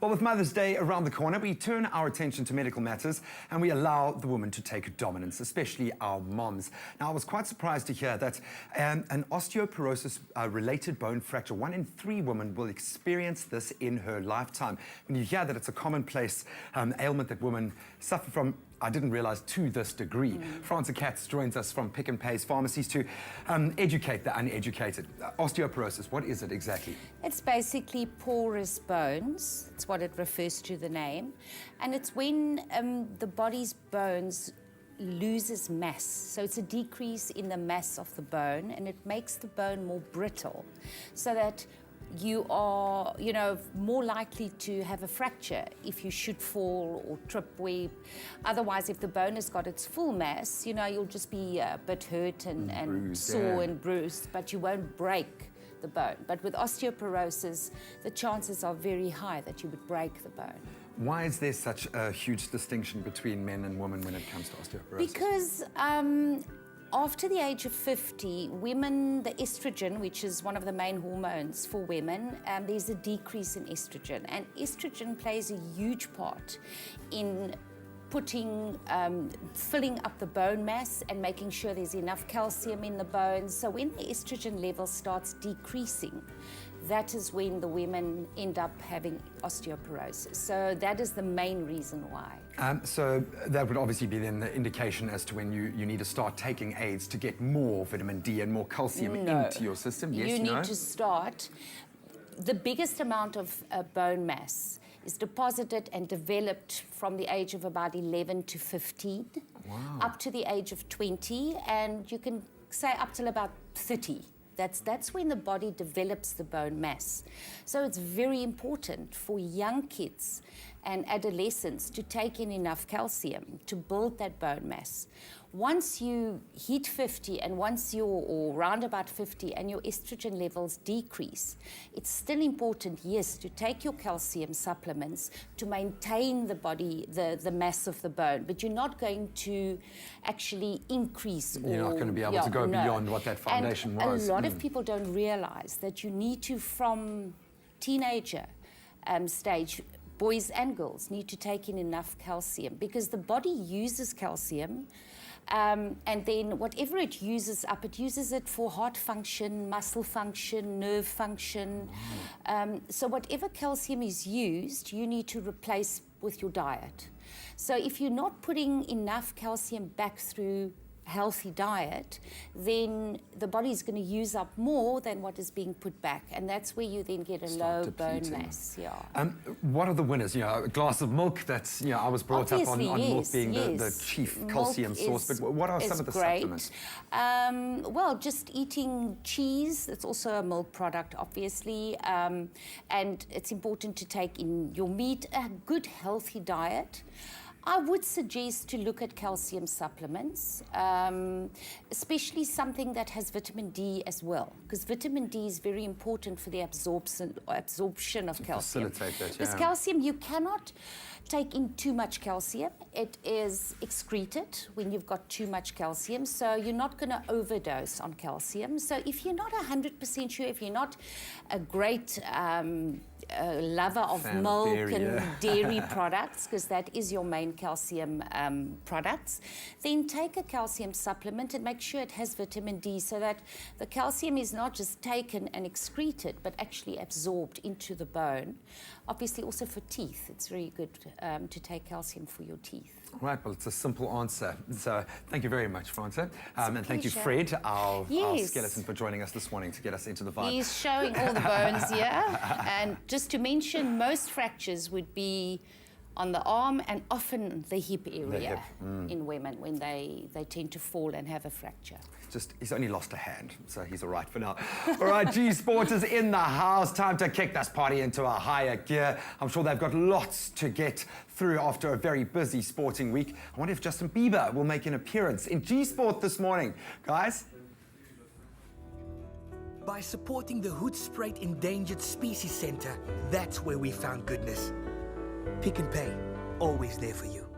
Well, with Mother's Day around the corner, we turn our attention to medical matters and we allow the woman to take dominance, especially our moms. Now, I was quite surprised to hear that an osteoporosis-related bone fracture, 1 in 3 women will experience this in her lifetime. When you hear that it's a commonplace ailment that women suffer from, I didn't realize to this degree. Fransa Katz joins us from PnP Pharmacist to educate the uneducated. Osteoporosis, what is it exactly? It's basically porous bones. It's what it refers to, the name. And it's when the body's bones loses mass. So it's a decrease in the mass of the bone, and it makes the bone more brittle, so that you are, more likely to have a fracture if you should fall or trip. Otherwise, if the bone has got its full mass, you'll just be a bit hurt and bruised, sore and bruised, but you won't break the bone. But with osteoporosis, the chances are very high that you would break the bone. Why is there such a huge distinction between men and women when it comes to osteoporosis? Because after the age of 50, women, the estrogen, which is one of the main hormones for women, there's a decrease in estrogen. And estrogen plays a huge part in filling up the bone mass and making sure there's enough calcium in the bones. So when the estrogen level starts decreasing, that is when the women end up having osteoporosis. So that is the main reason why. So that would obviously be then the indication as to when you need to start taking aids to get more vitamin D and more calcium into your system. Yes, you need to start. The biggest amount of bone mass is deposited and developed from the age of about 11 to 15, up to the age of 20, and you can say up till about 30. That's when the body develops the bone mass. So it's very important for young kids and adolescents to take in enough calcium to build that bone mass. Once you hit 50 and or round about 50 and your estrogen levels decrease, it's still important, yes, to take your calcium supplements to maintain the body, the mass of the bone, but you're not going to actually increase. You're not going to be able to go beyond what that foundation was. A lot of people don't realize that you need to, from teenager stage, boys and girls need to take in enough calcium, because the body uses calcium, and then whatever it uses up, it uses it for heart function, muscle function, nerve function. So whatever calcium is used, you need to replace with your diet. So if you're not putting enough calcium back through healthy diet, then the body is going to use up more than what is being put back, and that's where you then get a low bone mass. What are the winners? A glass of milk. That's I was brought up on milk being the chief calcium source. But what are some of the supplements? Well, just eating cheese. It's also a milk product, obviously, and it's important to take in your meat. A good healthy diet. I would suggest to look at calcium supplements, especially something that has vitamin D as well, because vitamin D is very important for the absorption of calcium. Facilitate that, Because calcium, you cannot take in too much calcium. It is excreted when you've got too much calcium, so you're not going to overdose on calcium. So if you're not 100% sure, if you're not a great lover of milk and dairy products, because that is your main calcium products, then take a calcium supplement and make sure it has vitamin D, so that the calcium is not just taken and excreted, but actually absorbed into the bone. Obviously, also for teeth, it's very good to take calcium for your teeth. Right, well, it's a simple answer. So thank you very much, Fransa. And thank you, Fred, our skeleton, for joining us this morning to get us into the vibe. He's showing all the bones here. And just to mention, most fractures would be on the arm and often the hip area in women when they tend to fall and have a fracture. He's only lost a hand, so he's all right for now. All right, G-Sport is in the house. Time to kick this party into a higher gear. I'm sure they've got lots to get through after a very busy sporting week. I wonder if Justin Bieber will make an appearance in G-Sport this morning. Guys? By supporting the Hoedspruit Endangered Species Centre, that's where we found goodness. Pick n Pay, always there for you.